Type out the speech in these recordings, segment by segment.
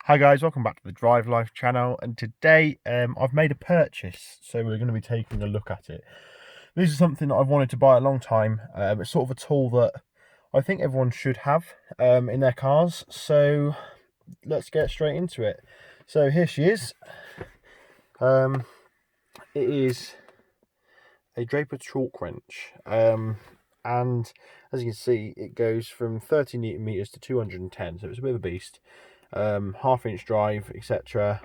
Hi guys, welcome back to the Drive Life channel, and today I've made a purchase, so we're going to be taking a look at it. This is something that I've wanted to buy a long time. It's sort of a tool that I think everyone should have in their cars, so let's get straight into it. So here she is. It is a Draper chalk wrench, and as you can see it goes from 30 Newton meters to 210, so it's a bit of a beast. Half-inch drive, etc.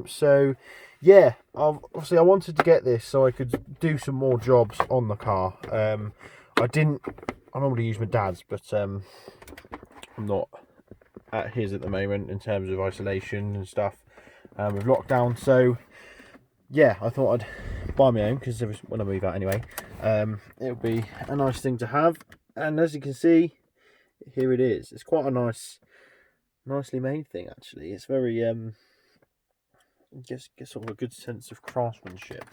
So yeah, obviously I wanted to get this so I could do some more jobs on the car. I normally use my dad's, but I'm not at his at the moment in terms of isolation and stuff with lockdown. So yeah, I thought I'd buy my own because when I move out anyway, it'll be a nice thing to have. And as you can see, here it is. It's quite a nicely made thing, actually. It's very just sort of a good sense of craftsmanship,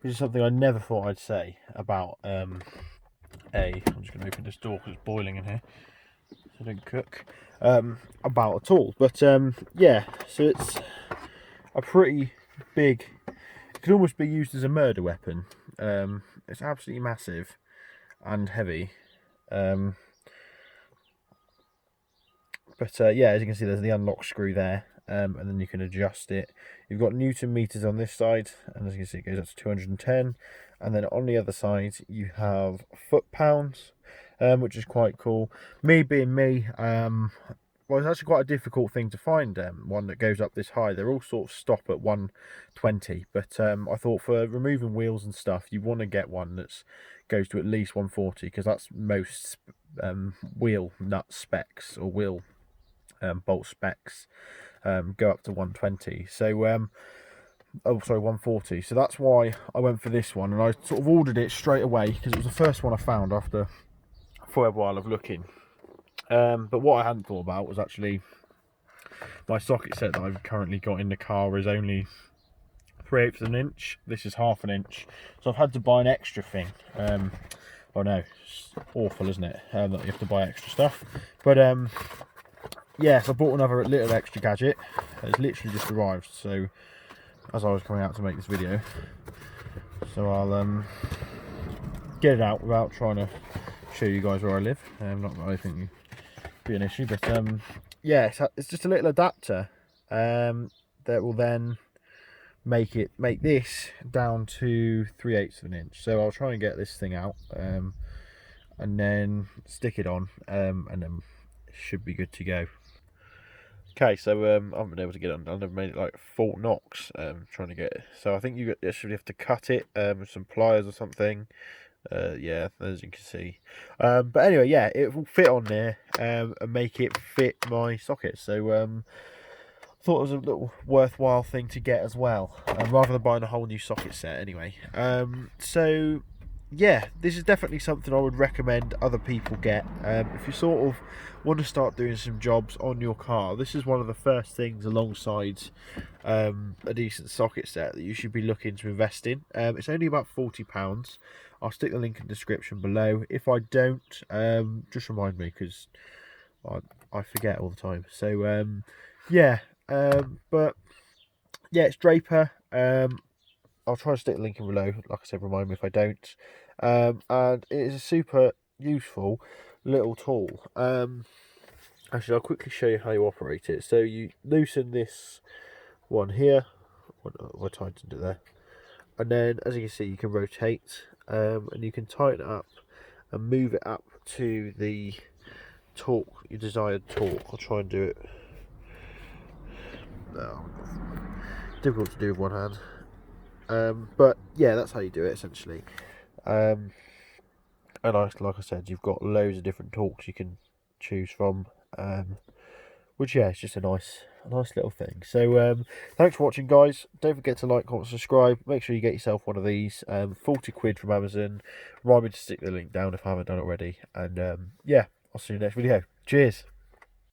which is something I never thought I'd say about I'm just going to open this door because it's boiling in here so I don't cook about at all. But yeah, so it's a pretty big, it could almost be used as a murder weapon. It's absolutely massive and heavy. But yeah, as you can see, there's the unlock screw there, and then you can adjust it. You've got Newton meters on this side, and as you can see, it goes up to 210. And then on the other side, you have foot pounds, which is quite cool. Me being me, well, it's actually quite a difficult thing to find one that goes up this high. They're all sort of stop at 120, but I thought for removing wheels and stuff, you want to get one that goes to at least 140, because that's most wheel nut specs or wheel bolt specs go up to 120. So oh sorry, 140. So that's why I went for this one, and I sort of ordered it straight away because it was the first one I found after for a while of looking. But what I hadn't thought about was actually my socket set that I've currently got in the car is only 3/8 of an inch. This is 1/2 an inch, so I've had to buy an extra thing. Oh no, it's awful, isn't it? That you have to buy extra stuff. But yeah, so I bought another little extra gadget. It's literally just arrived, so as I was coming out to make this video, so I'll get it out without trying to show you guys where I live. Not that I think it'd be an issue, but yeah, it's just a little adapter that will then make this down to 3/8 of an inch. So I'll try and get this thing out and then stick it on, and then it should be good to go. Okay, so I haven't been able to get it undone. I've made it like 4 knocks trying to get it. So I think you actually have to cut it with some pliers or something. Yeah, as you can see. But anyway, yeah, it will fit on there and make it fit my socket. So thought it was a little worthwhile thing to get as well, rather than buying a whole new socket set anyway. So yeah, this is definitely something I would recommend other people get. If you sort of want to start doing some jobs on your car, this is one of the first things alongside a decent socket set that you should be looking to invest in. It's only about £40. I'll stick the link in the description below. If I don't, just remind me, because I forget all the time. So yeah, but yeah, it's Draper. I'll try to stick the link in below. Like I said, remind me if I don't. And it is a super useful little tool. Actually, I'll quickly show you how you operate it. So you loosen this one here. I tightened it there. And then, as you can see, you can rotate, and you can tighten it up and move it up to the torque, your desired torque. I'll try and do it. No, difficult to do with one hand. But yeah, that's how you do it essentially. And like I said, you've got loads of different torques you can choose from, which yeah, it's just a nice little thing. So thanks for watching, guys. Don't forget to like, comment, subscribe. Make sure you get yourself one of these. 40 quid from Amazon. Remind me to stick the link down if I haven't done it already. And yeah, I'll see you in the next video. Cheers.